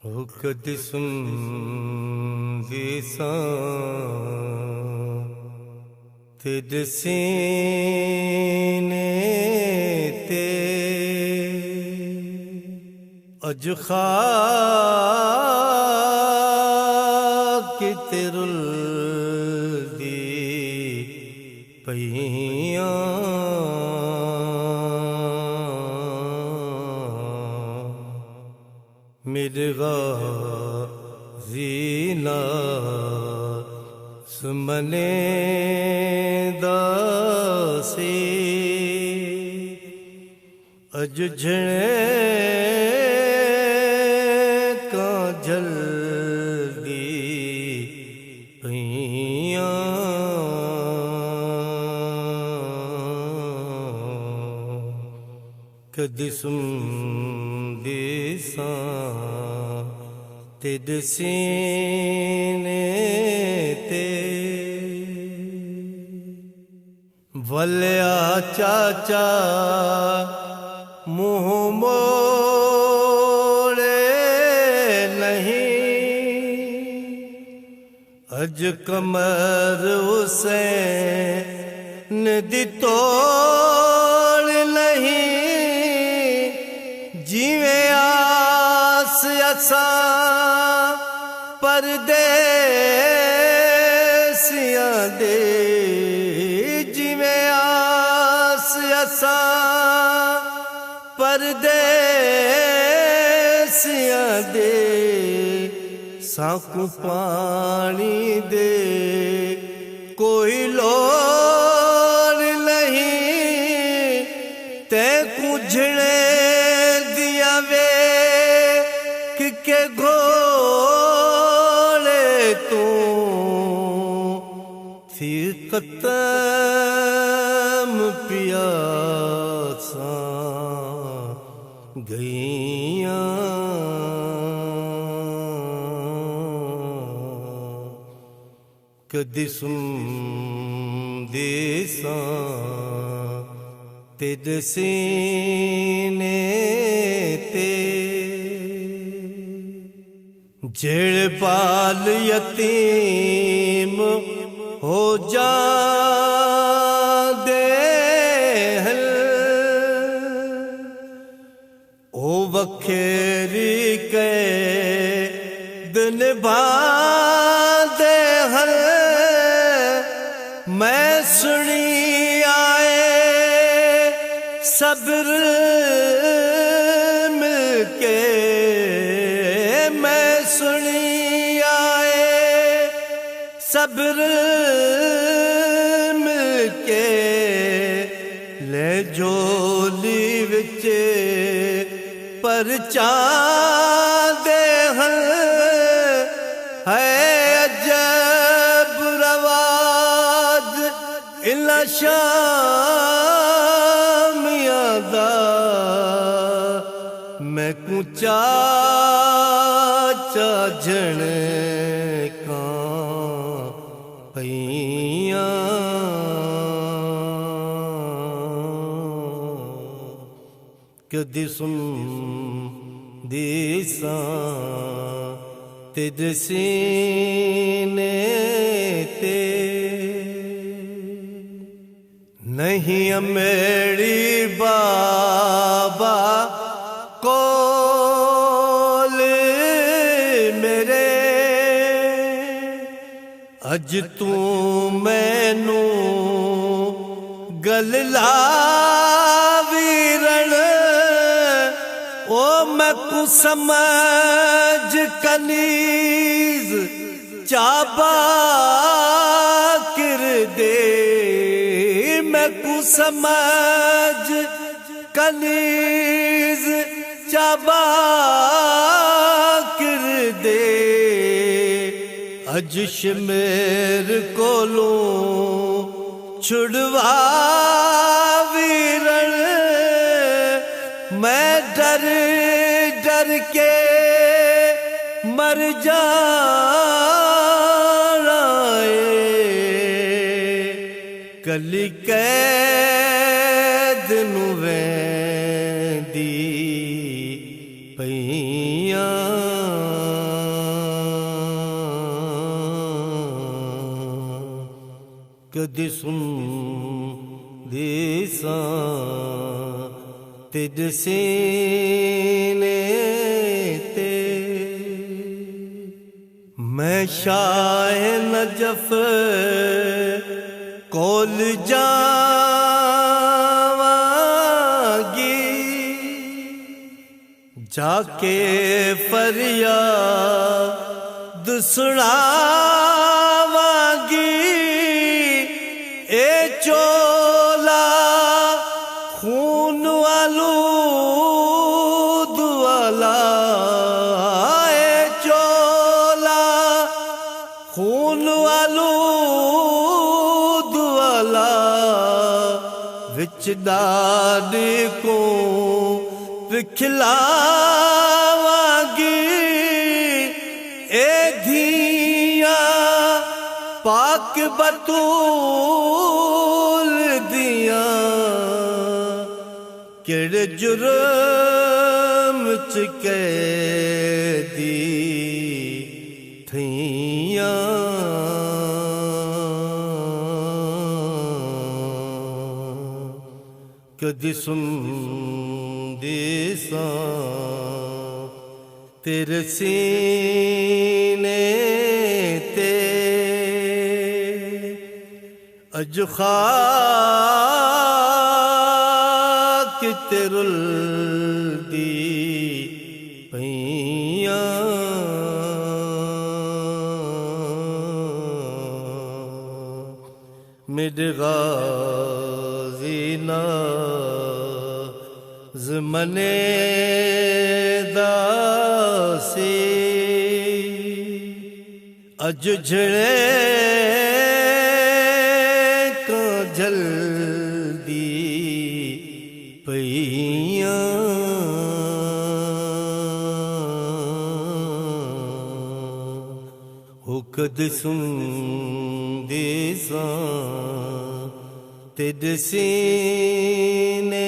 हो कदि सुनदी सां तिद सीने ते अज खाक ते रुलदी पईयां मिर्गा ज़ीना सुमने दासी अज झणे का जल्दी पईयां कदि सुनदी सां तिद सीने ते वल्या चाचा मुँह मोड़े नहीं अज कमर उसे दी तोड़ नहीं जीवे आस असा परदेसियां दे जिवे आस असा परदेसियां दे साकू पानी दे कोई लोड़ नहीं ते कुझड़े दिया वे के घोड़े तू थी कतम पियासा गईयां कदि सुनदी सां तिद सीने ते जेड़ बाल यतीम हो जांदे हन ओ वखेरी कैद निभांदे हन मैं सुनी आए सब्र मिलके मैं सुनी आए सब्र मिलके ले जोली विच परचा दे हन है अजब रवाज इला शामियां दा मैं कुचा चाजण का पईयां कदि सुनदी सां तिद सीने ते नहीं मेरी बाबा कोल मेरे अज तू मैनू गल लावीरण ओ मैं कु समझ कनीज चाबा कर दे मैं कु समझ कनीज चाबा कर दे अज शमेर कोलों छुड़वा वीरण मैं डर डर के मर जाना कली कैद नू वेंदी पईयां कदी सुन देसा तेज सीने ते मैं शाह नजफ कोल जावांगी जाके फरियाद सुनावांगी ए चोला खून आलूद वाला ए चोला खून आलूद वाला विच डाड को विखलावांगी ए धिया पाक बतूल दिया केड़े जुर्म च कैदी थियां कदी सुन देसा तेरे सीने ते अज खाक ते रुलदी पईयां मेरे गाज़ी ज़मने दासी अज झड़े का जल्दी पईयां हो कद सुन देसा तेरे सीने